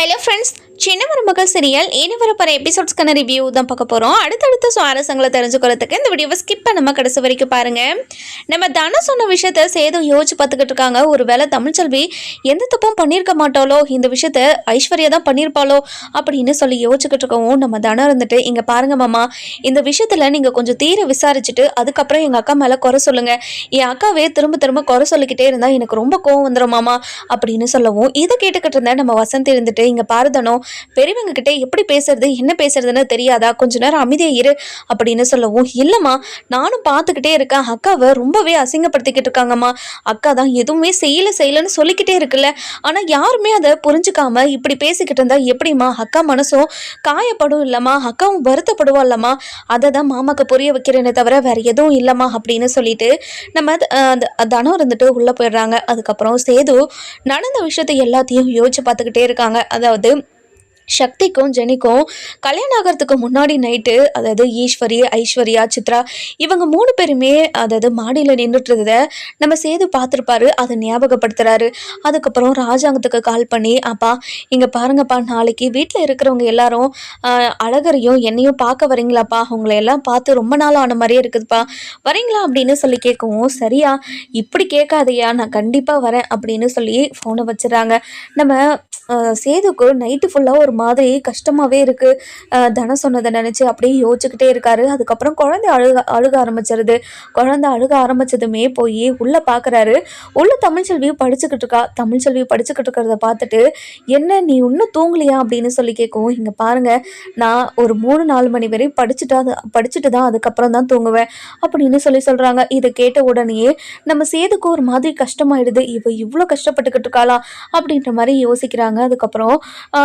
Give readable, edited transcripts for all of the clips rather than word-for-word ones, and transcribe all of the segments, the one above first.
Hello friends, சின்ன மருமகள் serial இனி வரப்போகிற எபிசோட்ஸ்க்கான ரிவ்யூ தான் பார்க்க போகிறோம். அடுத்தடுத்த சுவாரஸ்யங்களை தெரிஞ்சுக்கிறதுக்கு இந்த வீடியோவை ஸ்கிப் பண்ணாமல் கடைசி வரைக்கும் பாருங்கள். நம்ம தனம் சொன்ன விஷயத்த சேது யோசிச்சு பார்த்துக்கிட்டு இருக்காங்க. ஒரு வேளை தமிழ்ச்செல்வி எந்த தப்பும் பண்ணியிருக்க மாட்டாலோ, இந்த விஷயத்த ஐஸ்வர்யா தான் பண்ணியிருப்பாளோ அப்படின்னு சொல்லி யோசிச்சுக்கிட்டு இருக்கவும், நம்ம தனம் இருந்துட்டு இங்கே பாருங்க மாமா, இந்த விஷயத்தில் நீங்கள் கொஞ்சம் தீர விசாரிச்சுட்டு அதுக்கப்புறம் எங்கள் அக்கா மேலே குறை சொல்லுங்கள். என் அக்காவே திரும்ப திரும்ப குறை சொல்லிக்கிட்டே இருந்தால் எனக்கு ரொம்ப கோவம் வந்துடும் மாமா அப்படின்னு சொல்லவும், இதை கேட்டுக்கிட்டு இருந்தேன் நம்ம வசந்தி இருந்துட்டு, இங்க பாருதனோ, பெரியவங்க கிட்ட எப்படி பேசுறது என்ன பேசுறதுன்னு தெரியாதா, கொஞ்ச நேரம் அமைதியா இரு அப்படின்னு சொல்லவும், இல்லம்மா நானும் பார்த்துக்கிட்டே இருக்கேன், அக்காவை ரொம்பவே அசிங்கப்படுத்திக்கிட்டு இருக்காங்கம்மா, அக்கா தான் எதுவுமே செய்யலன்னு சொல்லிக்கிட்டே இருக்குல்ல, ஆனா யாருமே அதை புரிஞ்சுக்காம இப்படி பேசிக்கிட்டு இருந்தா எப்படிம்மா, அக்கா மனசும் காயப்படும் இல்லம்மா, அக்காவும் வருத்தப்படுவா இல்லம்மா, அதை தான் மாமாக்கு புரிய வைக்கிறேனே தவிர வேற எதுவும் இல்லம்மா அப்படின்னு சொல்லிட்டு நம்ம தனம் இருந்துட்டு உள்ள போயிடுறாங்க. அதுக்கப்புறம் சேது நடந்த விஷயத்தை எல்லாத்தையும் யோசிச்சு பார்த்துக்கிட்டே இருக்காங்க. அதாவது சக்திக்கும் ஜெனிக்கும் கல்யாணம் ஆகிறதுக்கு முன்னாடி நைட்டு, அதாவது ஈஸ்வரி, ஐஸ்வர்யா, சித்ரா இவங்க 3 பேருமே அதாவது மாடியில் நின்றுட்டுருத நம்ம சேது பார்த்துருப்பாரு. அதை ஞாபகப்படுத்துறாரு. அதுக்கப்புறம் ராஜாங்கத்துக்கு கால் பண்ணி, அப்பா இங்கே பாருங்கப்பா, நாளைக்கு வீட்டில் இருக்கிறவங்க எல்லாரும் அழகரையும் என்னையும் பார்க்க வரீங்களாப்பா, உங்களை எல்லாம் பார்த்து ரொம்ப நாள் ஆன மாதிரியே இருக்குதுப்பா, வரீங்களா அப்படின்னு சொல்லி கேட்கவும், சரியா இப்படி கேட்காதையா, நான் கண்டிப்பாக வரேன் அப்படின்னு சொல்லி ஃபோனை வச்சுறாங்க. நம்ம சேதுக்கு நைட்டு ஃபுல்லாக ஒரு மாதிரி கஷ்டமாகவே இருக்குது. தனம் சொன்னதை நினச்சி அப்படியே யோசிச்சுக்கிட்டே இருக்காரு. அதுக்கப்புறம் குழந்தை அழுக ஆரம்பிச்சிருது. குழந்தை அழுக ஆரம்பித்ததுமே போய் உள்ளே பார்க்குறாரு. உள்ளே தமிழ்ச்செல்வி படிச்சுக்கிட்டு இருக்கா. தமிழ்ச்செல்வி படிச்சுக்கிட்டு இருக்கிறத பார்த்துட்டு, என்ன நீ இன்னும் தூங்கலையா அப்படின்னு சொல்லி கேட்கவும், இங்கே பாருங்கள், நான் ஒரு 3-4 மணி வரை படிச்சுட்டு தான் அதுக்கப்புறம் தான் தூங்குவேன் அப்படின்னு சொல்கிறாங்க. இதை கேட்ட உடனேயே நம்ம சேதுக்கு ஒரு மாதிரி கஷ்டமாயிடுது. இவ்வளோ கஷ்டப்பட்டுக்கிட்டு இருக்காளா அப்படின்ற மாதிரி யோசிக்கிறாங்க. அதுக்கப்புறம்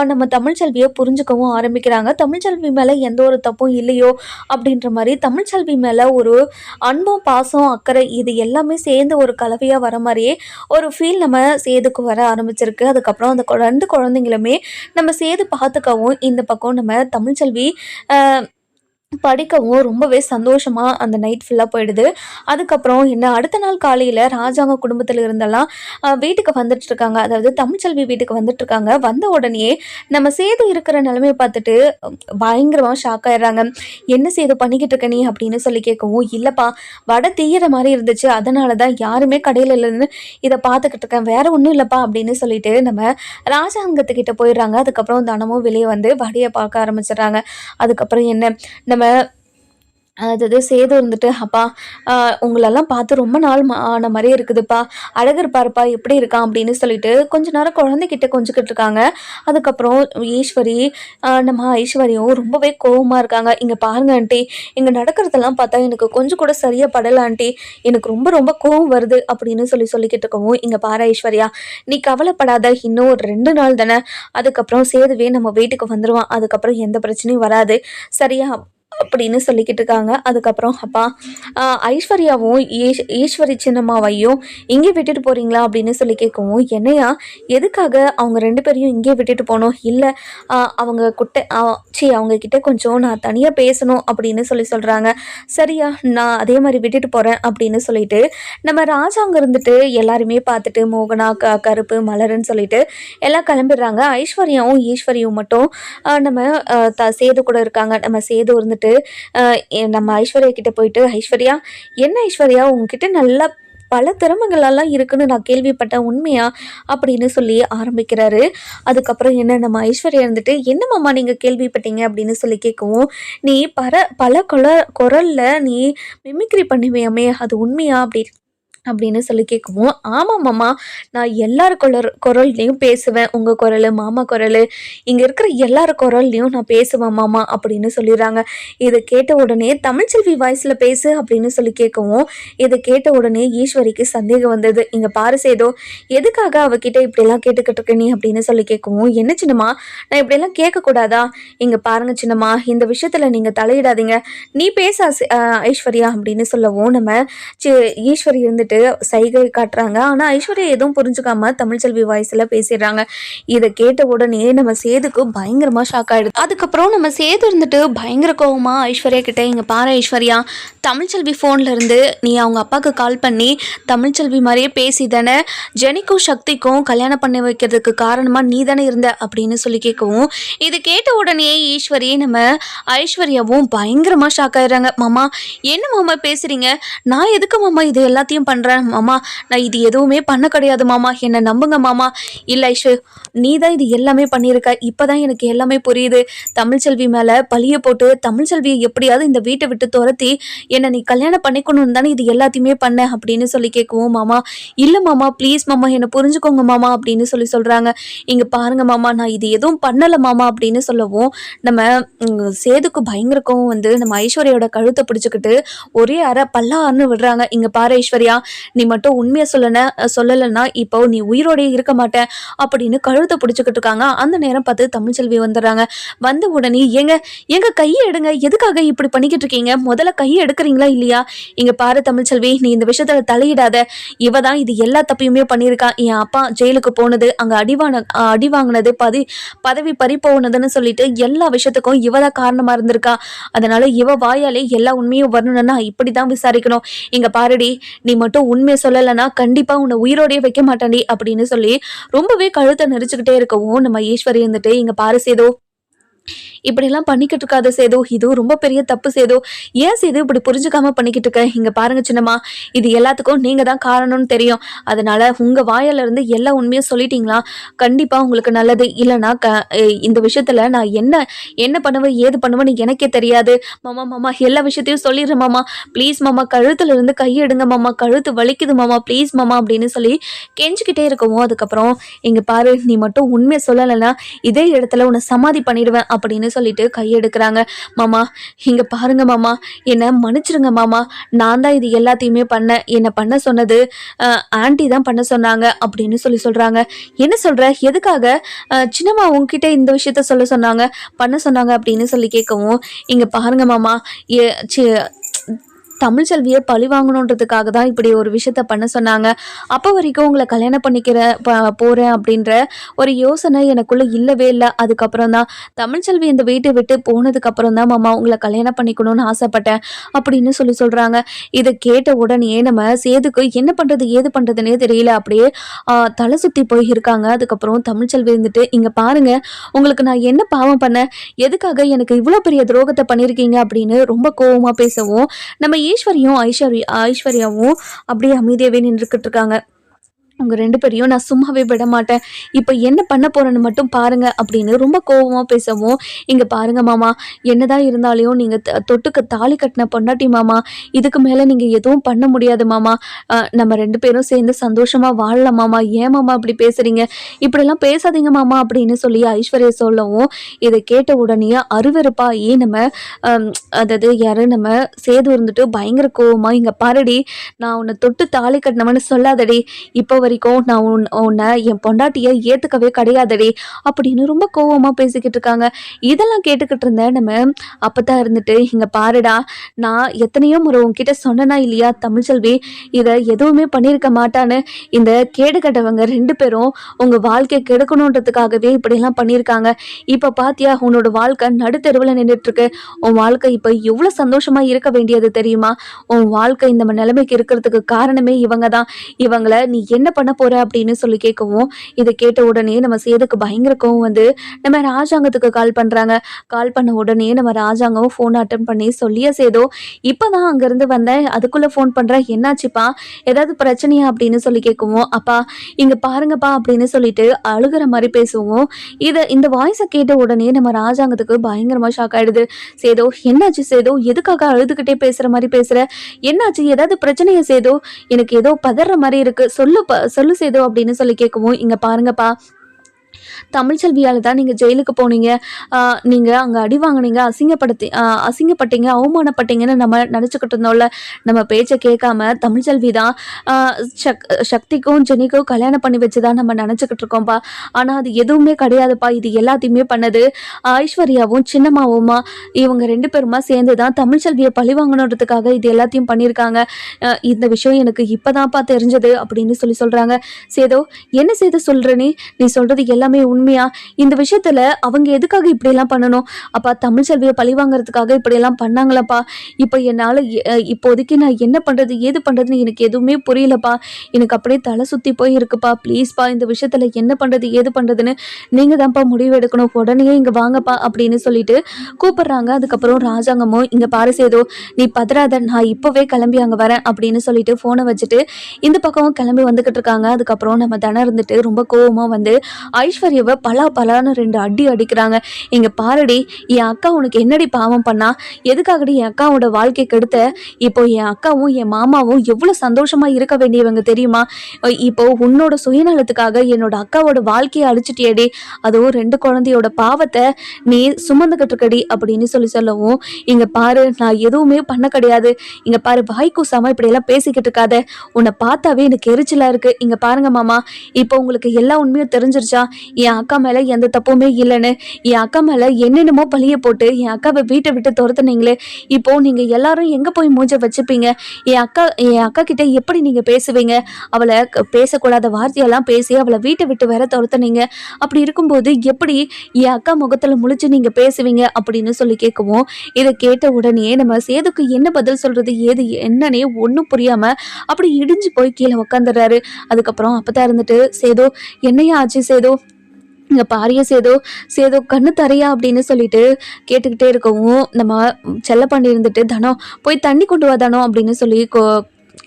நம்ம தமிழ்ச்செல்வியை புரிஞ்சுக்கவும் ஆரம்பிக்கிறாங்க. தமிழ்ச்செல்வி மேலே எந்த ஒரு தப்பும் இல்லையோ அப்படின்ற மாதிரி, தமிழ்ச்செல்வி மேலே ஒரு அன்பும் பாசம் அக்கறை இது எல்லாமே சேர்ந்து ஒரு கலவையாக வர மாதிரியே ஒரு ஃபீல் நம்ம சேதுக்கு வர ஆரம்பிச்சிருக்கு. அதுக்கப்புறம் அந்த 2 குழந்தைங்களுமே நம்ம சேது பார்த்துக்கவும், இந்த பக்கம் நம்ம தமிழ்ச்செல்வி படிக்கவும் ரொம்பவே சந்தோஷமாக அந்த நைட் ஃபுல்லாக போயிடுது. அதுக்கப்புறம் என்ன, அடுத்த நாள் காலையில் ராஜாங்க குடும்பத்தில் இருந்தெல்லாம் வீட்டுக்கு வந்துட்டு இருக்காங்க. அதாவது தமிழ்ச்செல்வி வீட்டுக்கு வந்துட்டு இருக்காங்க. வந்த உடனே நம்ம சேது இருக்கிற நிலைமையை பார்த்துட்டு பயங்கரமாக ஷாக் ஆயிடுறாங்க. என்ன சேது பண்ணிக்கிட்டு இருக்க நீ அப்படின்னு சொல்லி கேட்கவும், இல்லைப்பா வடை தீயிற மாதிரி இருந்துச்சு, அதனால தான் யாருமே கடையில் இல்லைன்னு இதை பார்த்துக்கிட்டு இருக்கேன், வேற ஒன்றும் இல்லைப்பா அப்படின்னு சொல்லிட்டு நம்ம ராஜாங்கத்துக்கிட்ட போயிடுறாங்க. அதுக்கப்புறம் தனமும் வெளியே வந்து வடையை பார்க்க ஆரம்பிச்சிடுறாங்க. அதுக்கப்புறம் என்ன, நம்ம அதாவது சேது இருந்துட்டு, அப்பா உங்களெல்லாம் பார்த்து ரொம்ப நாள் ஆன மாதிரியே இருக்குதுப்பா, அழகர் பாருப்பா எப்படி இருக்கான் அப்படின்னு சொல்லிட்டு கொஞ்ச நேரம் குழந்தைகிட்ட கொஞ்சிக்கிட்டு இருக்காங்க. அதுக்கப்புறம் ஈஸ்வரி நம்ம ஐஸ்வர்யாவும் ரொம்பவே கோவமாக இருக்காங்க. இங்கே பாருங்க ஆண்டி, இங்கே நடக்கிறதெல்லாம் பார்த்தா எனக்கு கொஞ்சம் கூட சரியாக படலை ஆண்டி, எனக்கு ரொம்ப ரொம்ப கோவம் வருது அப்படின்னு சொல்லிக்கிட்டு இருக்கவும், இங்கே பாரு ஐஸ்வர்யா, நீ கவலைப்படாத, இன்னும் ஒரு 2 நாள் தானே, அதுக்கப்புறம் சேதுவே நம்ம வீட்டுக்கு வந்துடுவான், அதுக்கப்புறம் எந்த பிரச்சனையும் வராது சரியா அப்படின்னு சொல்லிக்கிட்டு இருக்காங்க. அதுக்கப்புறம் அப்பா ஐஸ்வர்யாவும் ஈஸ்வரி சின்னம்மாவையும் இங்கே விட்டுட்டு போகிறீங்களா அப்படின்னு சொல்லி கேட்கவும், என்னையா எதுக்காக அவங்க 2 பேரையும் இங்கே விட்டுட்டு போகணும், இல்லை அவங்க கிட்ட கொஞ்சம் நான் தனியாக பேசணும் அப்படின்னு சொல்கிறாங்க. சரியா நான் அதே மாதிரி விட்டுட்டு போகிறேன் அப்படின்னு சொல்லிட்டு நம்ம ராஜாங்க இருந்துட்டு எல்லாருமே பார்த்துட்டு மோகனா கருப்பு மலருன்னு சொல்லிட்டு எல்லாம் கிளம்பிடுறாங்க. ஐஸ்வர்யாவும் ஈஸ்வரியும் மட்டும் நம்ம சேது கூட இருக்காங்க. நம்ம சேது இருந்துட்டு நம்ம ஐஸ்வர்யா கிட்ட போயிட்டு, ஐஸ்வர்யா என்ன ஐஸ்வர்யா உங்ககிட்ட நல்லா பல திறமைகளெல்லாம் இருக்குன்னு நான் கேள்விப்பட்டேன், உண்மையா அப்படின்னு சொல்லி ஆரம்பிக்கிறாரு. அதுக்கப்புறம் என்ன, நம்ம ஐஸ்வர்யா இருந்துட்டு, என்ன மாமா நீங்கள் கேள்விப்பட்டீங்க அப்படின்னு சொல்லி கேட்கவும், நீ பல குரலில் நீ மிமிக்ரி பண்ணுவியாமே, அது உண்மையா அப்படின்னு சொல்லி கேட்கவும், ஆமாம் மாமா, நான் எல்லார் குரல்லையும் பேசுவேன், உங்கள் குரல், மாமா குரல், இங்கே இருக்கிற எல்லார் குரல்லையும் நான் பேசுவேன் மாமா அப்படின்னு சொல்லிடுறாங்க. இதை கேட்ட உடனே தமிழ்ச்செல்வி வாய்ஸில் பேசு அப்படின்னு சொல்லி கேட்கவும், இதை கேட்ட உடனே ஈஸ்வரிக்கு சந்தேகம் வந்தது. இங்கே பாரு சேதோ, எதுக்காக அவகிட்ட இப்படிலாம் கேட்டுக்கிட்டு இருக்க நீ அப்படின்னு சொல்லி கேட்கவும், என்ன சின்னம்மா நான் இப்படியெல்லாம் கேட்கக்கூடாதா, இங்கே பாருங்க சின்னம்மா, இந்த விஷயத்தில் நீங்கள் தலையிடாதீங்க, நீ பேச ஐஸ்வர்யா அப்படின்னு சொல்லவும், நம்ம ஈஸ்வரி இருந்துட்டு, வந்துட்டு சைகை காட்டுறாங்க. ஆனால் ஐஸ்வர்யா எதுவும் புரிஞ்சுக்காம தமிழ்ச்செல்வி வாய்ஸில் பேசிடுறாங்க. இதை கேட்ட உடனே நம்ம சேதுக்கு பயங்கரமாக ஷாக் ஆகிடுது. அதுக்கப்புறம் நம்ம சேது இருந்துட்டு பயங்கர கோவமாக ஐஸ்வர்யா கிட்டே, இங்கே பாரு ஐஸ்வர்யா, தமிழ்ச்செல்வி ஃபோனில் இருந்து நீ அவங்க அப்பாவுக்கு கால் பண்ணி தமிழ்ச்செல்வி மாதிரியே பேசி தானே ஜெனிக்கும் சக்திக்கும் கல்யாணம் பண்ணி வைக்கிறதுக்கு காரணமாக நீ தானே இருந்த அப்படின்னு சொல்லி கேட்கவும், இது கேட்ட உடனே ஈஸ்வரி நம்ம ஐஸ்வர்யாவும் பயங்கரமாக ஷாக் ஆயிடுறாங்க. மாமா என்ன மாமா பேசுகிறீங்க? நான் எதுக்கு மாமா இது எல்லாத்தையும் பண்ணுறேன்? மாமா நான் இது எதுவுமே பண்ண கிடையாது மாமா, என்னை நம்புங்க மாமா. இல்லை ஐஸ்வர், நீ தான் இது எல்லாமே பண்ணியிருக்க. இப்போ தான் எனக்கு எல்லாமே புரியுது. தமிழ்ச்செல்வி மேலே பழிய போட்டு தமிழ்ச்செல்வியை எப்படியாவது இந்த வீட்டை விட்டு துரத்தி என்னை நீ கல்யாணம் பண்ணிக்கணும்னு தானே இது எல்லாத்தையுமே பண்ண அப்படின்னு சொல்லி கேட்கவும், மாமா இல்லை மாமா ப்ளீஸ் மாமா என்னை புரிஞ்சுக்கோங்க மாமா அப்படின்னு சொல்கிறாங்க. இங்கே பாருங்க மாமா, நான் இது எதுவும் பண்ணலை மாமா அப்படின்னு சொல்லவும், நம்ம சேதுக்கு பயங்கரக்கும் வந்து நம்ம ஐஸ்வர்யாவோட கழுத்தை பிடிச்சிக்கிட்டு ஒரே அரை பல்லான்னு விடுறாங்க. இங்கே பாரு ஐஸ்வர்யா, நீ மட்டும் உண்மையை சொல்லலைன்னா இப்போ நீ உயிரோடய இருக்க மாட்டேன் அப்படின்னு கழுத்தை பிடிச்சிக்கிட்டு இருக்காங்க. அந்த நேரம் பார்த்து தமிழ்ச்செல்வி வந்துடுறாங்க. வந்த உடனே எங்க கையை எடுங்க, எதுக்காக இப்படி பண்ணிக்கிட்டு இருக்கீங்க? முதல்ல கையை எடுக்கிறீங்களா இல்லையா? இங்கே பாரு தமிழ்ச்செல்வி, நீ இந்த விஷயத்துல தலையிடாத. இவ தான் இது எல்லா தப்பையுமே பண்ணியிருக்கா. என் அப்பா ஜெயிலுக்கு போனது, அங்கே அடி வாங்கினது, பதவி பறி போனதுன்னு சொல்லிட்டு எல்லா விஷயத்துக்கும் இவ தான் காரணமா இருந்திருக்கா. அதனால இவ வாயாலே எல்லா உண்மையும் வரணும்னா இப்படிதான் விசாரிக்கணும். இங்க பாருடி, நீ மட்டும் உண்மையை சொல்லலைன்னா கண்டிப்பா உன்னை உயிரோடய வைக்க மாட்டாண்டி அப்படின்னு சொல்லி ரொம்பவே கழுத்தை நெரிச்சுக்கிட்டே இருக்கவும், நம்ம ஈஸ்வரி இருந்துட்டு, இங்க பாரு சேது, இப்படிலாம் பண்ணிக்கிட்டு இருக்காத சேது, இது ரொம்ப பெரிய தப்பு சேது. ஏன் சேது இப்படி புரிஞ்சுக்காம பண்ணிக்கிட்டு இருக்க? இங்க பாருங்க சின்னம்மா, இது எல்லாத்துக்கும் நீங்க தான் காரணம்னு தெரியும். அதனால உங்க வாயில இருந்து எல்லா உண்மையும் சொல்லிட்டீங்களா கண்டிப்பா உங்களுக்கு நல்லது. இல்லைன்னா இந்த விஷயத்துல நான் என்ன பண்ணுவேன் ஏது பண்ணுவேன்னு எனக்கே தெரியாது. மாமா எல்லா விஷயத்தையும் சொல்லிடுறேன் மாமா, ப்ளீஸ் மாமா, கழுத்துல இருந்து கையெடுங்க மாமா, கழுத்து வலிக்குது மாமா, ப்ளீஸ் மாமா அப்படின்னு சொல்லி கெஞ்சிக்கிட்டே இருக்கவும், அதுக்கப்புறம் இங்க பாரு, நீ மட்டும் உண்மையை சொல்லலைன்னா இதே இடத்துல உன்னை சமாதி பண்ணிடுவேன் அப்படின்னு சொல்லிட்டு கையெடுக்கிறாங்க. மாமா இங்க பாருங்க மாமா, என்னை மன்னிச்சிருங்க மாமா, நான் தான் இது எல்லாத்தையுமே பண்ணேன். என்னை பண்ண சொன்னது ஆன்டி தான் பண்ண சொன்னாங்க அப்படின்னு சொல்றாங்க. என்ன சொல்ற? எதுக்காக சின்னம்மா உங்ககிட்ட இந்த விஷயத்த பண்ண சொன்னாங்க அப்படின்னு சொல்லி கேட்கவும், இங்க பாருங்க மாமா, தமிழ்ச்செல்வியை பழி வாங்கணுன்றதுக்காக தான் இப்படி ஒரு விஷயத்த பண்ண சொன்னாங்க. அப்போ வரைக்கும் உங்களை கல்யாணம் போகிறேன் அப்படின்ற ஒரு யோசனை எனக்குள்ளே இல்லவே இல்லை. அதுக்கப்புறம் தான் தமிழ்ச்செல்வி இந்த வீட்டை விட்டு போனதுக்கப்புறம் தான் மாமா உங்களை கல்யாணம் பண்ணிக்கணும்னு ஆசைப்பட்டேன் அப்படின்னு சொல்கிறாங்க. இதை கேட்ட உடனே நம்ம சேதுக்கு என்ன பண்ணுறது ஏது பண்ணுறதுனே தெரியல. அப்படியே தலை சுற்றி போயிருக்காங்க. அதுக்கப்புறம் தமிழ்ச்செல்வி இருந்துட்டு, இங்கே பாருங்க, உங்களுக்கு நான் என்ன பாவம் பண்ணேன், எதுக்காக எனக்கு இவ்வளோ பெரிய துரோகத்தை பண்ணியிருக்கீங்க அப்படின்னு ரொம்ப கோபமாக பேசவும், நம்ம ஐஸ்வர்யாவும் அப்படியே அமைதியாகவே நின்றுக்கிட்டு இருக்காங்க. உங்க 2 பேரையும் நான் சும்மாவே விட மாட்டேன், இப்போ என்ன பண்ண போறேன்னு மட்டும் பாருங்க அப்படின்னு ரொம்ப கோபமா பேசவும், இங்க பாருங்க மாமா, என்னதான் இருந்தாலும் நீங்க தொட்டுக்க தாலி கட்டின பொண்டாட்டி மாமா, இதுக்கு மேல நீங்க எதுவும் பண்ண முடியாது மாமா, நம்ம 2 பேரும் சேர்ந்து சந்தோஷமா வாழலாம் மாமா, ஏன் மாமா அப்படி பேசுறீங்க, இப்படிலாம் பேசாதீங்க மாமா அப்படின்னு சொல்லி ஐஸ்வர்யா சொல்லவும், இதை கேட்ட உடனே அருவருப்பாகி நம்ம அதாவது யாரு நம்ம சேது இருந்துட்டு பயங்கர கோவமா, இங்க பாருடி, நான் உன்னை தொட்டு தாலி கட்டினவன்னு சொல்லாதடி, இப்போ வரைக்கும் நான் உன்னை என் பொண்டாட்டியை ஏற்றுக்கவே கிடையாதடி அப்படின்னு ரொம்ப கோவமாக பேசிக்கிட்டு இருக்காங்க. இதெல்லாம் கேட்டுக்கிட்டு இருந்தேன் நம்ம அப்பதான் இருந்துட்டு, இங்கே பாருடா, நான் எத்தனையோ முறை உங்ககிட்ட சொன்னனா இல்லையா தமிழ்ச்செல்வி இதை எதுவுமே பண்ணியிருக்க மாட்டான்னு, இந்த கேடு கட்டவங்க 2 பேரும் உங்கள் வாழ்க்கையை கெடுக்கணுன்றதுக்காகவே இப்படிலாம் பண்ணியிருக்காங்க. இப்போ பாத்தியா உன்னோட வாழ்க்கை நடுத்தெருவில் நின்றுட்டுருக்கு, உன் வாழ்க்கை இப்போ எவ்வளோ சந்தோஷமாக இருக்க வேண்டியது தெரியுமா, உன் வாழ்க்கை இந்த நிலைமைக்கு இருக்கிறதுக்கு காரணமே இவங்க தான், இவங்களை நீ என்ன பண்ண போற அப்படின்னு சொல்லி கேட்கவும், இதை கேட்ட உடனே நம்ம சேதுக்கு பயங்கர கோவம் வந்து நம்ம ராஜாங்கத்துக்கு கால் பண்றாங்க. கால் பண்ண உடனே நம்ம ராஜாங்கம் ஃபோன் அட்டன் பண்ணி, சொல்லியா சேதோ, இப்பதான் அங்கிருந்து வந்தேன், அதுக்குள்ள ஃபோன் பண்றேன், என்னாச்சுப்பா, ஏதாவது பிரச்சனையா அப்படின்னு சொல்லி கேட்கவும், அப்பா இங்க பாருங்கப்பா அப்படின்னு சொல்லிட்டு அழுகிற மாதிரி பேசுவோம். இந்த வாய்ஸை கேட்ட உடனே நம்ம ராஜாங்கத்துக்கு பயங்கரமா ஷாக் ஆயிடுது. சேதோ என்னாச்சு சேதோ, எதுக்காக அழுதுகிட்டே பேசுற மாதிரி பேசுற, என்னாச்சு, ஏதாவது பிரச்சனையா சேதோ, எனக்கு ஏதோ பதற மாதிரி இருக்கு, சொல்லு சேது அப்படின்னு சொல்லி கேட்கவும், இங்க பாருங்கப்பா, தமிழ்ச்செல்வியால தான் நீங்க ஜெயிலுக்கு போனீங்க. நீங்க அங்க அடி வாங்குனீங்க, அசிங்கப்பட்டீங்க, அவமானப்பட்டீங்கன்னு நம்ம நினைச்சுக்கிட்டு இருந்தோம்ல. நம்ம பேச்ச கேட்காம தமிழ்ச்செல்வி தான் ஆ சக்திக்கும், ஜெனிக்கும் கல்யாணம் பண்ணி வச்சதா நம்ம நினைச்சுக்கிட்டு இருக்கோம்ப்பா. ஆனா அது எதுவுமே கிடையாதுப்பா. இது எல்லாத்தையுமே பண்ணது ஐஸ்வர்யாவும், சின்னம்மாவுமா இவங்க 2 பேருமா சேர்ந்து தான் தமிழ்ச்செல்விய பழி வாங்கணுன்றதுக்காக இது எல்லாத்தையும் பண்ணியிருக்காங்க. இந்த விஷயம் எனக்கு இப்பதான்ப்பா தெரிஞ்சது அப்படின்னு சொல்றாங்க. சேது, என்ன சேது சொல்ற நீ? நீ சொல்றது எல்லாமே உண்மையா? இந்த விஷயத்துல அவங்க எதுக்காக இப்படியெல்லாம் பண்ணணும்? அப்பா தமிழ்ச்செல்விய பழி வாங்குறதுக்காக இப்படியெல்லாம் பண்ணாங்களப்பா. இப்போ என்னால இப்போதைக்கு நான் என்ன பண்றது, ஏது பண்றதுன்னு எனக்கு எதுவுமே புரியலப்பா. எனக்கு அப்படியே தலை சுத்தி போய் இருக்குப்பா. ப்ளீஸ்ப்பா, இந்த விஷயத்துல என்ன பண்றது, ஏது பண்றதுன்னு நீங்க தான்ப்பா முடிவு எடுக்கணும். உடனே இங்க வாங்கப்பா அப்படின்னு சொல்லிட்டு கூப்பிடுறாங்க. அதுக்கப்புறம் ராஜாங்கமும், இங்க பாரு சேது, நீ பதறாத, நான் இப்பவே கிளம்பி அங்க வரேன் அப்படின்னு சொல்லிட்டு போனை வச்சுட்டு இந்த பக்கம் கிளம்பி வந்துகிட்டு இருக்காங்க. அதுக்கப்புறம் நம்ம தனம் இருந்துட்டு ரொம்ப கோவமா வந்து ஐஸ்வர்யாவை பலான்னு 2 அடி அடிக்கிறாங்க. இங்க பாருடி, என் அக்கா உனக்கு என்னடி பாவம் பண்ணா? எதுக்காகடி என் அக்காவோட வாழ்க்கை கெடுத்த? இப்போ என் அக்காவும் என் மாமாவும் எவ்வளவு சந்தோஷமா இருக்க வேண்டியவங்க தெரியுமா? இப்போ உன்னோட சுயநலத்துக்காக என்னோட அக்காவோட வாழ்க்கையை அழிச்சிட்டியடி. அதுவும் 2 குழந்தையோட பாவத்தை நீ சுமந்துகிட்டு இருக்கடி அப்படின்னு சொல்லவும், இங்க பாரு, நான் எதுவுமே பண்ண கிடையாது. இங்க பாரு, வாய்க்கூசாம இப்படி எல்லாம் பேசிக்கிட்டு இருக்காத. உன்னை பார்த்தாவே எனக்கு எரிச்சலா இருக்கு. இங்க பாருங்க மாமா, இப்போ உங்களுக்கு எல்லா உண்மையும் தெரிஞ்சிருச்சா? என் அக்கா மேல எந்த தப்புமே இல்லைன்னு. என் அக்கா மேல என்னென்னமோ பழிய போட்டு என் அக்காவை வீட்டை விட்டு துரத்துனீங்களே. இப்போ நீங்க எல்லாரும் எங்க போய் மூஞ்ச வச்சுப்பீங்க? என் அக்கா கிட்ட எப்படி நீங்க பேசுவீங்க? அவளை பேசக்கூடாத வார்த்தையெல்லாம் பேசி அவளை வீட்டை விட்டு வேற துரத்துனீங்க. அப்படி இருக்கும்போது எப்படி என் அக்கா முகத்துல முழிச்சு நீங்க பேசுவீங்க அப்படின்னு கேட்கவும், இதை கேட்ட உடனே நம்ம சேதுக்கு என்ன பதில் சொல்றது, ஏது என்னன்னே ஒன்றும் புரியாம அப்படி இடிஞ்சு போய் கீழே உக்காந்துடுறாரு. அதுக்கப்புறம் அப்பதான் இருந்துட்டு, சேது என்னையா ஆச்சு சேது, இங்க பாரிய சேதோ கண்ணு தரையா அப்படின்னு சொல்லிட்டு கேட்டுக்கிட்டே இருக்கவும், நம்ம செல்லப்பாண்டி இருந்துட்டு, தனம் போய் தண்ணி கொண்டு வா தனம் அப்படின்னு சொல்லி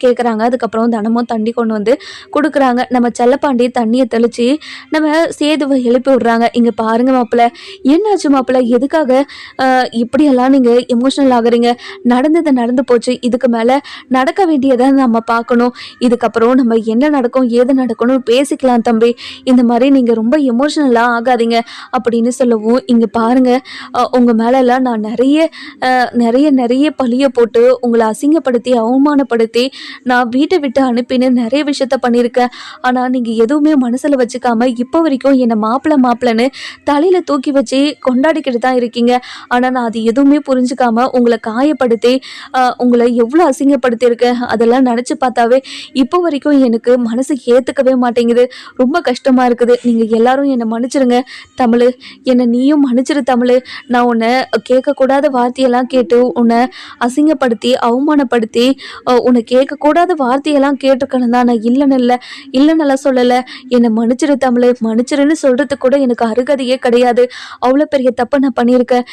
கேட்குறாங்க. அதுக்கப்புறம் தனமும் தண்ணி கொண்டு வந்து கொடுக்குறாங்க. நம்ம செல்லப்பாண்டி தண்ணியை தெளித்து நம்ம சேதுவை எழுப்பி விடுறாங்க. இங்கே பாருங்க மாப்பிள்ள, என்னாச்சு மாப்பிள்ள, எதுக்காக இப்படியெல்லாம் நீங்கள் எமோஷ்னல் ஆகுறீங்க? நடந்தது நடந்து போச்சு. இதுக்கு மேலே நடக்க வேண்டியதை நம்ம பார்க்கணும். இதுக்கப்புறம் நம்ம என்ன நடக்கும், ஏது நடக்கணும் பேசிக்கலாம் தம்பி. இந்த மாதிரி நீங்கள் ரொம்ப எமோஷ்னலாக ஆகாதீங்க அப்படின்னு சொல்லவும், இங்கே பாருங்கள், உங்கள் மேலெல்லாம் நான் நிறைய பழியை போட்டு உங்களை அசிங்கப்படுத்தி அவமானப்படுத்தி நான் வீட்டை விட்டு அனுப்பின்னு நிறைய விஷயத்த பண்ணியிருக்கேன். ஆனால் நீங்கள் எதுவுமே மனசில் வச்சுக்காம இப்போ வரைக்கும் என்னை மாப்பிள்ளன்னு தலையில் தூக்கி வச்சு கொண்டாடிக்கிட்டு தான் இருக்கீங்க. ஆனால் நான் அது எதுவுமே புரிஞ்சுக்காம உங்களை காயப்படுத்தி உங்களை எவ்வளோ அசிங்கப்படுத்தியிருக்கேன். அதெல்லாம் நினச்சி பார்த்தாவே இப்போ வரைக்கும் எனக்கு மனசு ஏற்றுக்கவே மாட்டேங்குது. ரொம்ப கஷ்டமாக இருக்குது. நீங்கள் எல்லாரும் என்னை மன்னிச்சிருங்க தமிழ், என்னை நீயும் மன்னிச்சிரு தமிழ். நான் உன்னை கேட்கக்கூடாத வார்த்தையெல்லாம் கேட்டு உன்னை அசிங்கப்படுத்தி அவமானப்படுத்தி உன்னை கேட்கக்கூடாத வார்த்தையெல்லாம் கேட்டிருக்கணும் தான். நான் இல்லைன்னெல்லாம் சொல்லலை. என்னை மன்னிச்சிரு தமிழ், மன்னிச்சிருன்னு சொல்கிறதுக்கு கூட எனக்கு அருகதையே கிடையாது. அவ்வளோ பெரிய தப்பை நான் பண்ணியிருக்கேன்.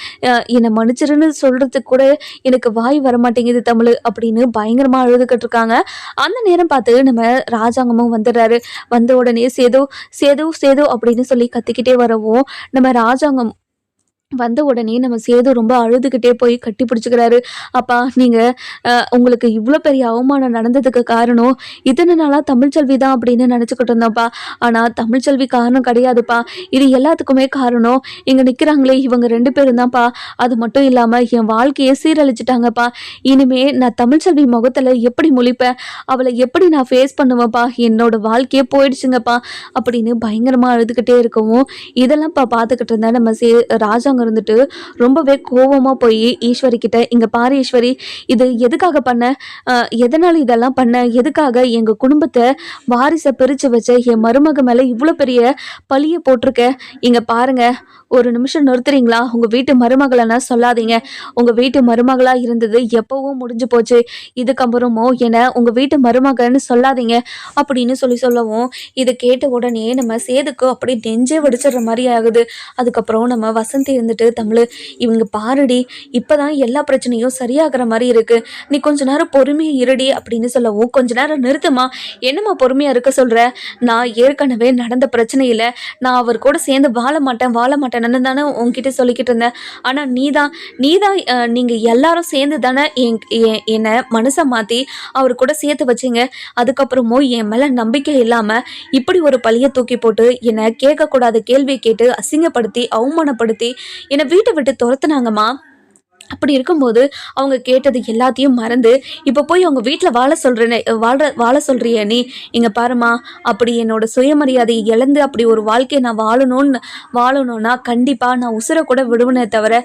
என்னை மன்னிச்சிருன்னு சொல்கிறதுக்கு கூட எனக்கு வாய் வரமாட்டேங்குது தமிழ் அப்படின்னு பயங்கரமாக அழுதுகிட்டு இருக்காங்க. அந்த நேரம் பார்த்து நம்ம ராஜாங்கமும் வந்துடுறாரு. வந்த உடனே சேது அப்படின்னு சொல்லி கத்திக்கிட்டே வரவும், நம்ம ராஜாங்கம் வந்த உடனே நம்ம சேது ரொம்ப அழுதுகிட்டே போய் கட்டி பிடிச்சிக்கிறாரு. அப்பா, நீங்கள் உங்களுக்கு இவ்வளோ பெரிய அவமானம் நடந்ததுக்கு காரணம் இத்தனை நாளாக தமிழ்ச்செல்வி தான் அப்படின்னு நினச்சிக்கிட்டு இருந்தோம்ப்பா. ஆனால் தமிழ்ச்செல்வி காரணம் கிடையாதுப்பா. இது எல்லாத்துக்குமே காரணம் இங்கே நிற்கிறாங்களே இவங்க 2 பேரும் தான்ப்பா. அது மட்டும் இல்லாமல் என் வாழ்க்கையை சீரழிச்சிட்டாங்கப்பா. இனிமே நான் தமிழ்ச்செல்வி முகத்தில் எப்படி முழிப்பேன், அவளை எப்படி நான் ஃபேஸ் பண்ணுவேன்ப்பா, என்னோட வாழ்க்கையே போயிடுச்சுங்கப்பா அப்படின்னு பயங்கரமாக அழுதுகிட்டே இருக்கவும், இதெல்லாம் பார்த்துக்கிட்டு இருந்தா நம்ம ராஜா இருந்துட்டு ரொம்பவே கோவமா போய் ஈஸ்வரி கிட்ட, இங்க பாரு ஈஸ்வரி, இது எதுக்காக பண்ண, எதனால இதெல்லாம் பண்ண, எதுக்காக எங்க குடும்பத்தை வாரிசை பிரிச்சு வச்ச என் மருமக மேல இவ்வளவு பெரிய பழிய போட்டிருக்க? இங்க பாருங்க, ஒரு நிமிஷம் நிறுத்துறீங்களா? உங்க வீட்டு மருமகளா சொல்லாதீங்க. உங்க வீட்டு மருமகளா இருந்தது எப்பவும் முடிஞ்சு போச்சு. இதுக்கப்புறமும் என்ன உங்க வீட்டு மருமகன்னு சொல்லாதீங்க அப்படின்னு சொல்லவும், இதை கேட்ட உடனே நம்ம சேதுக்கு அப்படி நெஞ்சே வெடிச்சிடுற மாதிரி ஆகுது. அதுக்கப்புறம் நம்ம வசந்தி இருந்துட்டு, தமிழ் இவங்க பாருடி இப்பதான் எல்லா பிரச்சனையும் சரியாகிற மாதிரி இருக்கு, நீ கொஞ்ச நேரம் பொறுமையா இருடி அப்படின்னு சொல்லவும், கொஞ்ச நேரம் நிறுத்துமா, என்னம்மா பொறுமையா இருக்க சொல்ற, நான் ஏற்கனவே நடந்த பிரச்சனையில நான் அவர் கூட சேர்ந்து வாழ மாட்டேன்னு தானே உன்கிட்ட சொல்லிக்கிட்டு இருந்தேன். ஆனா நீதான் நீங்க எல்லாரும் சேர்ந்து தானே என்னை மனசை மாத்தி அவர் கூட சேர்த்து வச்சீங்க. அதுக்கப்புறமும் என் மேல நம்பிக்கை இல்லாம இப்படி ஒரு பழிய தூக்கி போட்டு என்னை கேட்கக்கூடாத கேள்வியை கேட்டு அசிங்கப்படுத்தி அவமானப்படுத்தி என்னை வீட்டை விட்டு துரத்துனாங்கம்மா. அப்படி இருக்கும்போது அவங்க கேட்டது எல்லாத்தையும் மறந்து இப்போ போய் அவங்க வீட்டில் வாழ சொல்றியே நீ. இங்கே பாருமா, அப்படி என்னோட சுயமரியாதையை இழந்து அப்படி ஒரு வாழ்க்கையை நான் வாழணும்னா கண்டிப்பாக நான் உசுரை கூட விடுவேனே தவிர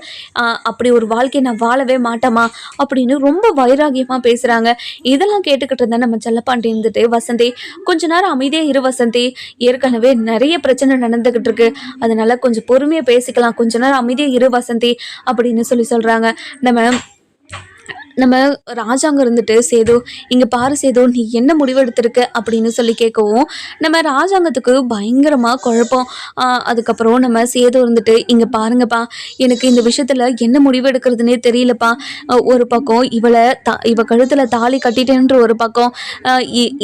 அப்படி ஒரு வாழ்க்கையை நான் வாழவே மாட்டேமா அப்படின்னு ரொம்ப வைராகியமாக பேசுகிறாங்க. இதெல்லாம் கேட்டுக்கிட்டு இருந்தா நம்ம செல்லப்பாண்டி இருந்துட்டு, வசந்தி கொஞ்ச நேரம் அமைதியாக இரு வசந்தி, ஏற்கனவே நிறைய பிரச்சனை நடந்துக்கிட்டு இருக்கு, அதனால கொஞ்சம் பொறுமையாக பேசிக்கலாம், கொஞ்ச நேரம் அமைதியாக இரு வசந்தி அப்படின்னு சொல்கிறாங்க. நம்ம ராஜாங்க இருந்துட்டு, சேது இங்கே பாரு சேது, நீ என்ன முடிவெடுத்திருக்க அப்படின்னு சொல்லி கேட்கவும், நம்ம ராஜாங்கத்துக்கு பயங்கரமாக குழப்பம். அதுக்கப்புறம் நம்ம சேது இருந்துட்டு, இங்கே பாருங்கப்பா, எனக்கு இந்த விஷயத்தில் என்ன முடிவு எடுக்கிறதுனே தெரியலப்பா. ஒரு பக்கம் இவ கழுத்தில் தாலி கட்டிட்டேன்ற ஒரு பக்கம்,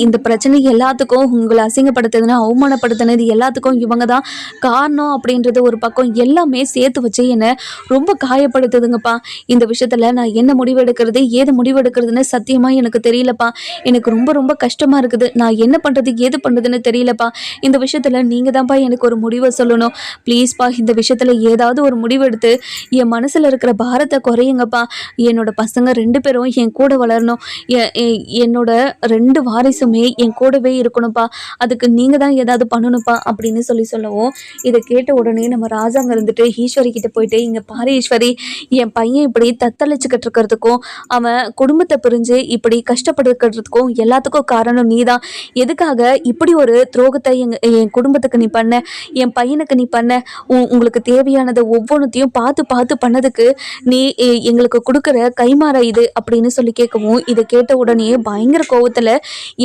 இந்த பிரச்சனை எல்லாத்துக்கும் உங்களை அசிங்கப்படுத்துதுன்னு அவமானப்படுத்தினது எல்லாத்துக்கும் இவங்க தான் காரணம் அப்படின்றது ஒரு பக்கம், எல்லாமே சேர்த்து வச்சு என்னை ரொம்ப காயப்படுத்துதுங்கப்பா. இந்த விஷயத்தில் நான் என்ன முடிவு எடுக்கிறது, ஏது முடிவெடுக்கிறதுன்னு சத்தியமா எனக்கு தெரியலப்பா. எனக்கு ரொம்ப ரொம்ப கஷ்டமா இருக்குது. நான் என்ன பண்றது ஏது பண்றதுன்னு தெரியலப்பா. இந்த விஷயத்துல நீங்க தான்ப்பா எனக்கு ஒரு முடிவை சொல்லணும். ப்ளீஸ்ப்பா, இந்த விஷயத்துல ஏதாவது ஒரு முடிவெடுத்து என் மனசுல இருக்கிற பாரத்தை குறையுங்கப்பா. என்னோட பசங்க 2 பேரும் என் கூட வளரணும். என்னோட 2 வாரிசுமே என் கூடவே இருக்கணும்ப்பா. அதுக்கு நீங்க தான் ஏதாவது பண்ணணும்ப்பா அப்படின்னு சொல்லவும், இதை கேட்ட உடனே நம்ம ராஜாங்க இருந்துட்டு ஈஸ்வரி கிட்ட போயிட்டு, இங்க பாரு ஈஸ்வரி, என் பையன் இப்படி தத்தளிச்சுக்கிட்டு இருக்கிறதுக்கும் அவன் குடும்பத்தை பிரிஞ்சு இப்படி கஷ்டப்படுறதுக்கும் எல்லாத்துக்கும் காரணம் நீதான். எதுக்காக இப்படி ஒரு துரோகத்தை என் குடும்பத்துக்கு நீ பண்ண, என் பையனுக்கு நீ பண்ண, உங்களுக்கு தேவையானதை ஒவ்வொன்றத்தையும் பார்த்து பண்ணதுக்கு நீ எங்களுக்கு கொடுக்குற கைமாற இது அப்படின்னு சொல்லி கேட்கவும், இதை கேட்ட உடனே பயங்கர கோவத்துல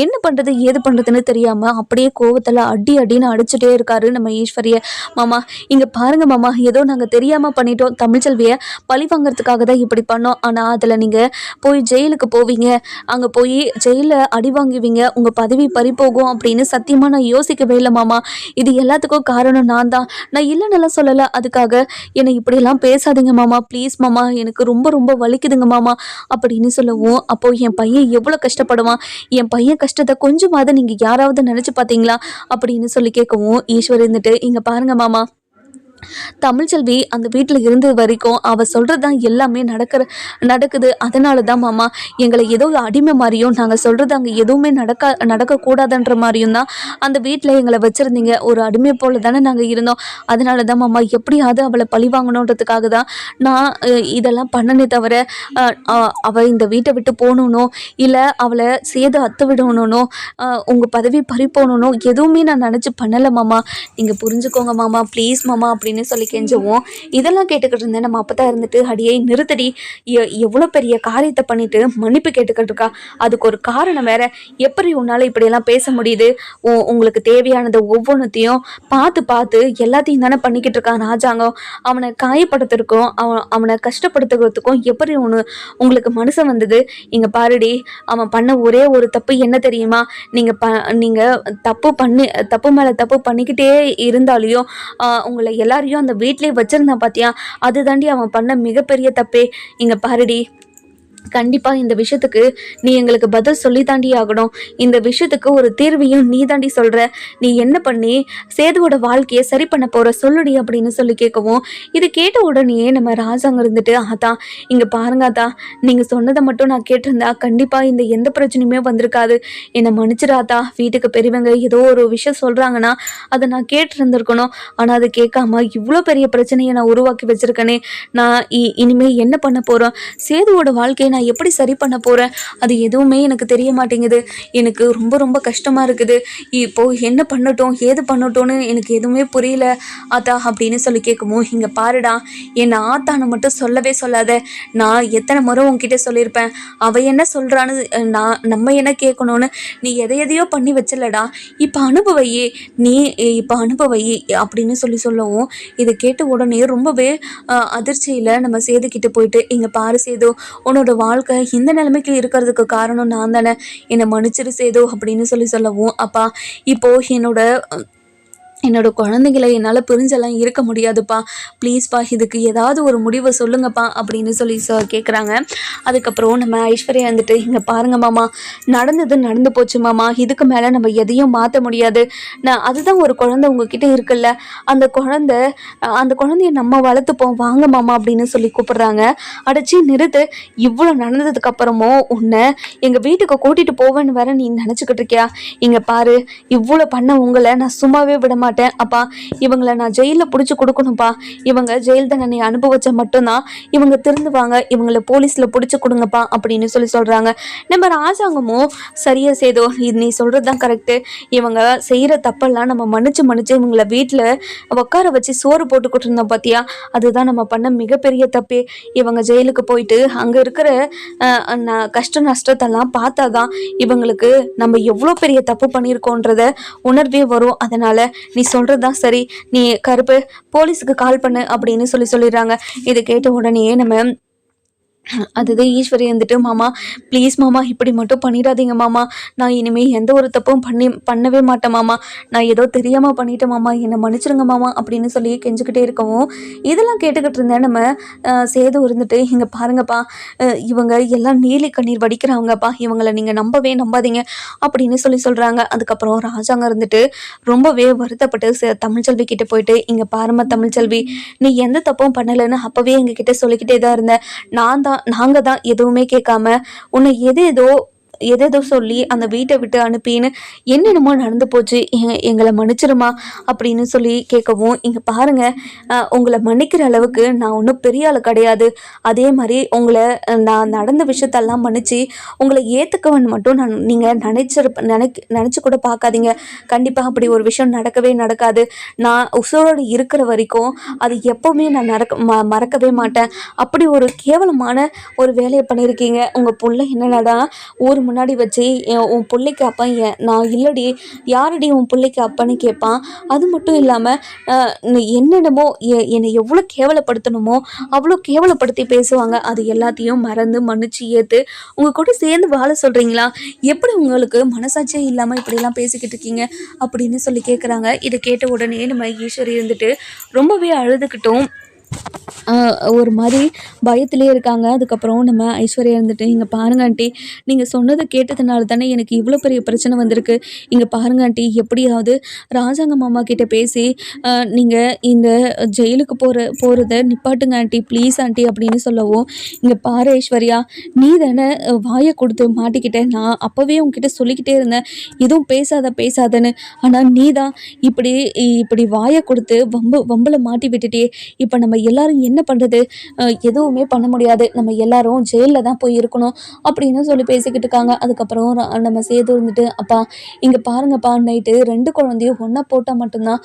என்ன பண்றது ஏது பண்றதுன்னு தெரியாம அப்படியே கோவத்துல அடின்னு அடிச்சுட்டே இருக்காரு நம்ம ஈஸ்வரிய. மாமா இங்க பாருங்க மாமா, ஏதோ நாங்க தெரியாம பண்ணிட்டோம், தமிழ்ச்செல்விய பழி வாங்கறதுக்காக தான் இப்படி பண்ணோம். ஆனா அதுல நீங்க போய் ஜெயிலுக்கு போவீங்க, அங்கே போய் ஜெயிலில் அடி வாங்குவீங்க, உங்கள் பதவி பறிப்போகும் அப்படின்னு சத்தியமாக நான் யோசிக்கவே இல்லை மாமா. இது எல்லாத்துக்கும் காரணம் நான் தான். நான் இல்லைன்னு சொல்லலை, அதுக்காக என்னை இப்படியெல்லாம் பேசாதீங்க மாமா, ப்ளீஸ் மாமா, எனக்கு ரொம்ப ரொம்ப வலிக்குதுங்க மாமா அப்படின்னு சொல்லவும், அப்போது என் பையன் எவ்வளோ கஷ்டப்படுவான், என் பையன் கஷ்டத்தை கொஞ்சமாவது நீங்கள் யாராவது நினச்சி பார்த்தீங்களா அப்படின்னு சொல்லி கேட்கவும், ஈஸ்வரி இருந்துட்டு, இங்கே பாருங்க மாமா, தமிழ்ச்செல்வி அந்த வீட்டில் இருந்தது வரைக்கும் அவள் சொல்கிறது தான் எல்லாமே நடக்குது. அதனால தான் மாமா எங்களை ஏதோ அடிமை மாதிரியும், நாங்கள் சொல்கிறது அங்கே எதுவுமே நடக்கக்கூடாதுன்ற மாதிரியும் தான் அந்த வீட்டில் எங்களை வச்சுருந்தீங்க. ஒரு அடிமை போல் தானே நாங்கள் இருந்தோம். அதனால தான் மாமா எப்படியாவது அவளை பழி வாங்கணுன்றதுக்காக தான் நான் இதெல்லாம் பண்ணனே தவிர, அவள் இந்த வீட்டை விட்டு போகணும் இல்லை அவளை சேது அத்து விடணும், உங்கள் பதவி பறி போகணும், எதுவுமே நான் நினச்சி பண்ணலை மாமா. நீங்கள் புரிஞ்சுக்கோங்க மாமா, ப்ளீஸ் மாமா அப்படின்னு சொல்லி கெஞ்சவும், இதெல்லாம் கேட்டுக்கிட்டு இருந்தேன் நம்ம அப்பதான் இருந்துட்டு, அடியே நிறுத்தடி, எவ்வளோ பெரிய காரியத்தை பண்ணிட்டு மன்னிப்பு கேட்டுக்கிட்டு இருக்கா, அதுக்கு ஒரு காரணம் வேற, எப்படி உன்னால இப்படியெல்லாம் பேச முடியுது, உங்களுக்கு தேவையானது ஒவ்வொன்றத்தையும் பார்த்து எல்லாத்தையும் தானே பண்ணிக்கிட்டு இருக்கான் ராஜாங்கம். அவனை காயப்படுத்துறதுக்கும் அவனை கஷ்டப்படுத்துறதுக்கும் எப்படி உங்களுக்கு மனசு வந்தது? இங்க பாருடி, அவன் பண்ண ஒரே ஒரு தப்பு என்ன தெரியுமா, நீங்க தப்பு மேல தப்பு பண்ணிக்கிட்டே இருந்தாலையும் உங்களை எல்லாரையும் அந்த வீட்லயே வச்சிருந்தான் பாத்தியா, அது தாண்டி அவன் பண்ண மிகப்பெரிய தப்பே. இங்க பாருடி, கண்டிப்பாக இந்த விஷயத்துக்கு நீ எங்களுக்கு பதில் சொல்லி தாண்டி ஆகணும். இந்த விஷயத்துக்கு ஒரு தீர்வையும் நீ தாண்டி சொல்கிற. நீ என்ன பண்ணி சேதுவோட வாழ்க்கையை சரி பண்ண போகிற சொல்லுடி அப்படின்னு சொல்லி கேட்கவும், இது கேட்ட உடனே நம்ம ராஜாங்க இருந்துட்டு, ஆத்தா இங்கே பாருங்க ஆத்தா, நீங்கள் சொன்னதை மட்டும் நான் கேட்டிருந்தா கண்டிப்பாக இந்த எந்த பிரச்சனையுமே வந்திருக்காது. என்னை மன்னிச்சிடாத்தா. வீட்டுக்கு பெரியவங்க ஏதோ ஒரு விஷயம் சொல்கிறாங்கன்னா அதை நான் கேட்டிருந்துருக்கணும். ஆனால் அதை கேட்காம இவ்வளோ பெரிய பிரச்சனையை நான் உருவாக்கி வச்சுருக்கேனே. நான் இனிமேல் என்ன பண்ண போகிறோம்? சேதுவோட வாழ்க்கையை நான் நான் எப்படி சரி பண்ண போகிறேன்? அது எதுவுமே எனக்கு தெரிய மாட்டேங்குது. எனக்கு ரொம்ப ரொம்ப கஷ்டமாக இருக்குது. இப்போது என்ன பண்ணட்டும் ஏது பண்ணட்டும்னு எனக்கு எதுவுமே புரியல ஆத்தா அப்படின்னு சொல்லி கேட்கவும், இங்கே பாருடா, என்னை ஆத்தான்னு மட்டும் சொல்லவே சொல்லாத. நான் எத்தனை முறை உன்கிட்ட சொல்லியிருப்பேன். அவள் என்ன சொல்கிறான்னு நம்ம என்ன கேட்கணும்னு நீ எதையோ பண்ணி வச்சலடா. இப்போ அனுபவையே நீ இப்போ அனுபவையே அப்படின்னு சொல்லவும், இதை கேட்ட உடனே ரொம்பவே அதிர்ச்சியில் நம்ம சேதுக்கிட்ட போயிட்டு, இங்கே பாரு சேது, உன்னோட வாழ்க்கை இந்த நிலைமைக்கு இருக்கிறதுக்கு காரணம் நான் தானே, என்னை மன்னிச்சிரு சேது அப்படின்னு சொல்லவும், அப்பா இப்போது என்னோட குழந்தைங்களை என்னால் பிரிஞ்செல்லாம் இருக்க முடியாதுப்பா, ப்ளீஸ்ப்பா இதுக்கு ஏதாவது ஒரு முடிவை சொல்லுங்கப்பா அப்படின்னு சொல்லி கேட்குறாங்க. அதுக்கப்புறம் நம்ம ஐஸ்வர்யா வந்துட்டு, இங்கே பாருங்க மாமா, நடந்தது நடந்து போச்சு மாமா, இதுக்கு மேலே நம்ம எதையும் மாற்ற முடியாது. அதுதான் ஒரு குழந்தை உங்ககிட்ட இருக்குல்ல, அந்த குழந்தைய நம்ம வளர்த்துப்போம் வாங்க மாமா அப்படின்னு சொல்லி கூப்பிடுறாங்க. அடைச்சி நிறுத்து, இவ்வளோ நடந்ததுக்கு அப்புறமும் உன்னை எங்கள் வீட்டுக்கு கூட்டிகிட்டு போவேன்னு வேற நீ நினச்சிக்கிட்டு இருக்கியா? இங்கே பாரு, இவ்வளோ பண்ண உங்களை நான் சும்மாவே விட மாட்டேன் அப்பா. இவங்களை நான் ஜெயிலில் பிடிச்சி கொடுக்கணும்ப்பா. இவங்க ஜெயில் தண்டனை அனுபவிச்சா மட்டும்தான் இவங்க திருந்துவாங்க. இவங்களை போலீஸில் பிடிச்சி கொடுங்கப்பா அப்படின்னு சொல்கிறாங்க. நம்ம ராஜாங்கமும் சரியா சேதோ, இது நீ சொல்கிறது தான் கரெக்டு. இவங்க செய்கிற தப்பெல்லாம் நம்ம மன்னிச்சு இவங்களை வீட்டில் உட்கார வச்சு சோறு போட்டுக்கிட்டு இருந்தோம் பார்த்தியா, அதுதான் நம்ம பண்ண மிகப்பெரிய தப்பே. இவங்க ஜெயிலுக்கு போயிட்டு அங்கே இருக்கிற கஷ்ட நஷ்டத்தெல்லாம் பார்த்தாதான் இவங்களுக்கு நம்ம எவ்வளோ பெரிய தப்பு பண்ணியிருக்கோன்றத உணர்வே வரும். அதனால் நீ சொல்கிறது தான் சரி, நீ கருப்பு போலீஸுக்கு கால் பண்ணு அப்படின்னு சொல்லிடுறாங்க. இதை கேட்ட உடனே நம்ம அதுதான் ஈஸ்வரி வந்துட்டு, மாமா ப்ளீஸ் மாமா இப்படி மட்டும் பண்ணிடாதீங்க மாமா, நான் இனிமேல் எந்த ஒரு தப்பும் பண்ணவே மாட்டேன் மாமா, நான் ஏதோ தெரியாமல் பண்ணிட்டேன் மாமா, என்னை மன்னிச்சிருங்க மாமா அப்படின்னு சொல்லி கெஞ்சிக்கிட்டே இருக்கவும், இதெல்லாம் கேட்டுக்கிட்டு இருந்தேன் நம்ம சேது இருந்துட்டு, இங்கே பாருங்கப்பா, இவங்க எல்லாம் நீலி கண்ணீர் வடிக்கிறவங்கப்பா, இவங்களை நீங்கள் நம்பாதீங்க அப்படின்னு சொல்கிறாங்க. அதுக்கப்புறம் ராஜாங்க இருந்துட்டு ரொம்பவே வருத்தப்பட்டு தமிழ்ச்செல்வி கிட்டே போயிட்டு, இங்கே பாருமா தமிழ்ச்செல்வி, நீ எந்த தப்பும் பண்ணலைன்னு அப்போவே எங்ககிட்ட சொல்லிக்கிட்டே தான் இருந்தேன். நாங்கள் தான் எதுவுமே கேட்காம உன்னை எதேதோ சொல்லி அந்த வீட்டை விட்டு அனுப்பின்னு என்னென்னமோ நடந்து போச்சு, எங்களை மன்னிச்சிருமா அப்படின்னு சொல்லி கேட்கவும், இங்கே பாருங்கள், உங்களை மன்னிக்கிற அளவுக்கு நான் ஒன்றும் பெரிய ஆள் கிடையாது. அதே மாதிரி உங்களை நான் நடந்த விஷயத்தெல்லாம் மன்னிச்சு உங்களை ஏற்றுக்கவன் மட்டும் நீங்கள் நினச்சி கூட பார்க்காதீங்க. கண்டிப்பாக அப்படி ஒரு விஷயம் நடக்காது. நான் உசுரோடு இருக்கிற வரைக்கும் அது எப்போவுமே நான் மறக்கவே மாட்டேன். அப்படி ஒரு கேவலமான ஒரு வேலையை பண்ணியிருக்கீங்க. உங்கள் புள்ள என்னடா ஊர் முன்னாடி வச்சு உன் பிள்ளைக்கு அப்பா நான் இல்லடி, யாரடி உன் பிள்ளைக்கு அப்பான்னு கேட்பான். அது மட்டும் இல்லாமல் என்னென்னமோ என்னை எவ்வளோ கேவலப்படுத்தணுமோ அவ்வளோ கேவலப்படுத்தி பேசுவாங்க. அது எல்லாத்தையும் மறந்து மன்னிச்சு ஏற்று உங்கள் கூட சேர்ந்து வாழ சொல்கிறீங்களா? எப்படி உங்களுக்கு மனசாட்சியே இல்லாமல் இப்படிலாம் பேசிக்கிட்டு இருக்கீங்க அப்படின்னு சொல்லி கேட்குறாங்க. இதை கேட்ட உடனே நம்ம ஈஸ்வரி இருந்துட்டு ரொம்பவே அழுதுகிட்டும் ஒரு மாதிரி பயத்திலே இருக்காங்க. அதுக்கப்புறம் நம்ம ஐஸ்வர்யா இருந்துட்டு, இங்கே பாருங்க ஆண்டி, நீங்கள் சொன்னதை கேட்டதுனால தானே எனக்கு இவ்வளோ பெரிய பிரச்சனை வந்திருக்கு. இங்கே பாருங்க ஆண்டி, எப்படியாவது ராஜாங்க மாமா கிட்டே பேசி நீங்கள் இந்த ஜெயிலுக்கு போகிறத நிப்பாட்டுங்க ஆண்டி, ப்ளீஸ் ஆண்டி அப்படின்னு சொல்லவும், இங்கே பாரு ஐஸ்வர்யா, நீ தானே வாயை கொடுத்து மாட்டிக்கிட்டேன். நான் அப்போவே உங்ககிட்ட சொல்லிக்கிட்டே இருந்தேன் எதுவும் பேசாதன்னு. ஆனால் நீ தான் இப்படி வாயை கொடுத்து வம்பில் மாட்டி விட்டுட்டே. இப்போ நம்ம எல்லாரும் என்ன பண்ணுறது? எதுவுமே பண்ண முடியாது, நம்ம எல்லாரும் ஜெயிலில் தான் போய் இருக்கணும் அப்படின்னு சொல்லி பேசிக்கிட்டு இருக்காங்க. அதுக்கப்புறம் நம்ம சேது இருந்துட்டு, அப்பா இங்கே பாருங்கப்பா, நைட்டு 2 குழந்தையும் ஒன்றா போட்டால் மட்டும்தான்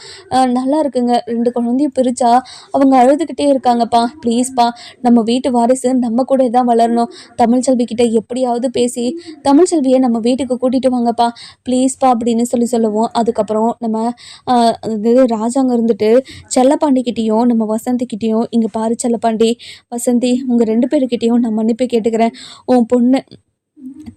நல்லா இருக்குங்க. 2 குழந்தையும் பிரித்தா அவங்க அழுதுகிட்டே இருக்காங்கப்பா, ப்ளீஸ்ப்பா, நம்ம வீட்டு வாரிசு நம்ம கூட தான் வளரணும். தமிழ்ச்செல்வி கிட்ட எப்படியாவது பேசி தமிழ்ச்செல்வியை நம்ம வீட்டுக்கு கூட்டிகிட்டு வாங்கப்பா, ப்ளீஸ்ப்பா அப்படின்னு சொல்லுவோம். அதுக்கப்புறம் நம்ம ராஜாங்க இருந்துட்டு செல்லப்பாண்டிக்கிட்டேயும் நம்ம வசந்திக்கிட்டேயும், இங்கே பாரு செல்லப்பாண்டி, வசந்தி, உங்கள் 2 பேருக்கிட்டேயும் நான் மன்னிப்பு கேட்டுக்கிறேன். உன் பொண்ணு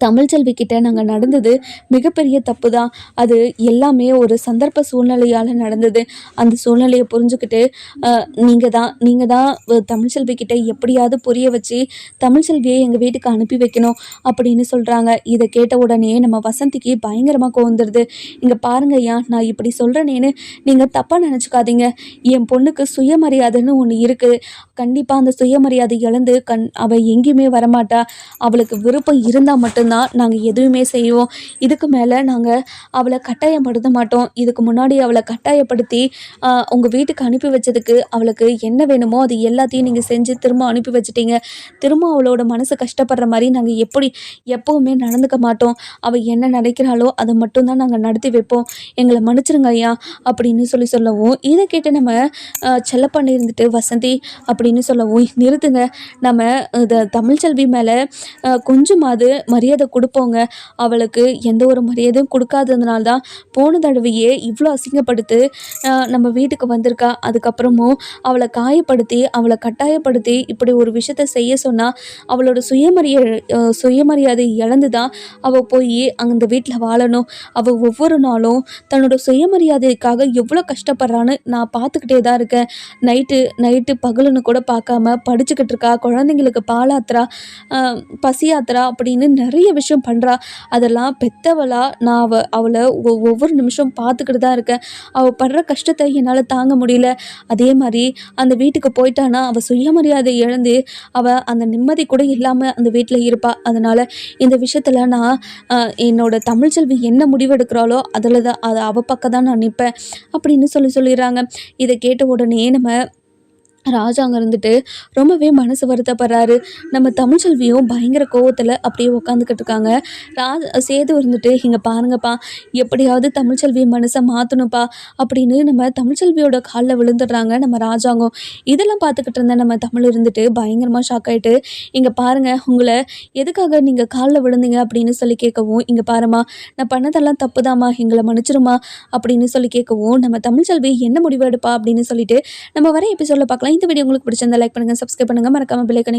தமிழ்ச்செல்வி கிட்ட நாங்கள் நடந்தது மிகப்பெரிய தப்பு தான். அது எல்லாமே ஒரு சந்தர்ப்ப சூழ்நிலையால் நடந்தது. அந்த சூழ்நிலையை புரிஞ்சுக்கிட்டு நீங்கள் தான் தமிழ்ச்செல்வி கிட்ட எப்படியாவது புரிய வச்சு தமிழ்ச்செல்வியை எங்கள் வீட்டுக்கு அனுப்பி வைக்கணும் அப்படின்னு சொல்கிறாங்க. இதை கேட்ட உடனே நம்ம வசந்திக்கு பயங்கரமாக கோந்துடுது. இங்கே பாருங்க ஐயா, நான் இப்படி சொல்கிறேனேன்னு நீங்கள் தப்பாக நினச்சிக்காதீங்க. என் பொண்ணுக்கு சுயமரியாதைன்னு ஒன்று இருக்குது. கண்டிப்பாக அந்த சுயமரியாதை இழந்து அவள் எங்கேயுமே வரமாட்டா. அவளுக்கு விருப்பம் இருந்தால் மட்டும் மட்டும்தான் நாங்கள் எதுவுமே செய்வோம். இதுக்கு மேலே நாங்கள் அவளை கட்டாயப்படுத்த மாட்டோம். இதுக்கு முன்னாடி அவளை கட்டாயப்படுத்தி உங்கள் வீட்டுக்கு அனுப்பி வச்சதுக்கு அவளுக்கு என்ன வேணுமோ அது எல்லாத்தையும் நீங்கள் செஞ்சு திரும்ப அனுப்பி வச்சிட்டீங்க. திரும்ப அவளோட மனசு கஷ்டப்படுற மாதிரி நாங்கள் எப்போவுமே நடந்துக்க மாட்டோம். அவள் என்ன நினைக்கிறாளோ அதை மட்டும்தான் நாங்கள் நடத்தி வைப்போம். எங்களை மன்னிச்சிருங்க ஐயா அப்படின்னு சொல்லவும், இதை கேட்டு நம்ம செல்லப்பண்ணி இருந்துட்டு வசந்தி அப்படின்னு சொல்லவும், நிறுத்துங்க. நம்ம தமிழ்ச்செல்வி மேலே கொஞ்சமாவது மரியாதை கொடுப்போங்க. அவளுக்கு எந்த ஒரு மரியாதையும் கொடுக்காததுனால தான் போன தடவையே இவ்வளோ அசிங்கப்படுத்து நம்ம வீட்டுக்கு வந்திருக்கா. அதுக்கப்புறமும் அவளை காயப்படுத்தி அவளை கட்டாயப்படுத்தி இப்படி ஒரு விஷயத்த செய்ய சொன்னால் அவளோட சுயமரியாதை இழந்து தான் அவள் போய் அந்த வீட்டில் வாழணும். அவள் ஒவ்வொரு நாளும் தன்னோட சுயமரியாதைக்காக எவ்வளோ கஷ்டப்படுறான்னு நான் பார்த்துக்கிட்டே தான் இருக்கேன். நைட்டு பகலுன்னு கூட பார்க்காம படிச்சுக்கிட்டு இருக்கா. குழந்தைங்களுக்கு பாலாத்துறா, பசியாத்துறா அப்படின்னு நிறைய விஷயம் பண்ணுறா. அதெல்லாம் பெத்தவளா நான் அவளை ஒவ்வொரு நிமிஷம் பார்த்துக்கிட்டு தான் இருக்கேன். அவள் படுற கஷ்டத்தை என்னால் தாங்க முடியல. அதே மாதிரி அந்த வீட்டுக்கு போயிட்டானா அவள் சுயமரியாதை இழந்து அவள் அந்த நிம்மதி கூட இல்லாமல் அந்த வீட்டில் இருப்பாள். அதனால் இந்த விஷயத்தில் நான் என்னோட தமிழ்ச்செல்வி என்ன முடிவெடுக்கிறாளோ அதில் தான் அது அவள் பக்கம் தான் நான் நிற்பேன் அப்படின்னு சொல்லிடுறாங்க. இதை கேட்ட உடனே நம்ம ராஜா அங்கே இருந்துட்டு ரொம்பவே மனசு வருத்தப்படுறாரு. நம்ம தமிழ்ச்செல்வியும் பயங்கர கோவத்தில் அப்படியே உட்காந்துக்கிட்டு இருக்காங்க. சேது இருந்துட்டு இங்கே பாருங்கப்பா, எப்படியாவது தமிழ்ச்செல்வி மனசை மாற்றணும்ப்பா அப்படின்னு நம்ம தமிழ்ச்செல்வியோட காலில் விழுந்துடுறாங்க நம்ம ராஜாங்கம். இதெல்லாம் பார்த்துக்கிட்டு இருந்த நம்ம தமிழ் இருந்துட்டு பயங்கரமாக ஷாக் ஆகிட்டு, இங்கே பாருங்கள், உங்களை எதுக்காக நீங்கள் காலில் விழுந்தீங்க அப்படின்னு சொல்லி கேட்கவும், இங்கே பாருமா, நான் பண்ணதெல்லாம் தப்புதாம்மா, எங்களை மன்னிச்சிருமா அப்படின்னு சொல்லி கேட்கவும், நம்ம தமிழ்ச்செல்வி என்ன முடிவு எடுப்பா அப்படின்னு சொல்லிட்டு நம்ம வர எபிசோடில் பார்க்கலாம். இந்த வீடியோ உங்களுக்கு பிடிச்சிருந்தா லைக் பண்ணுங்கள், சப்ஸ்கிரைப் பண்ணுங்கள், மறக்காமல் பெல் ஐகானை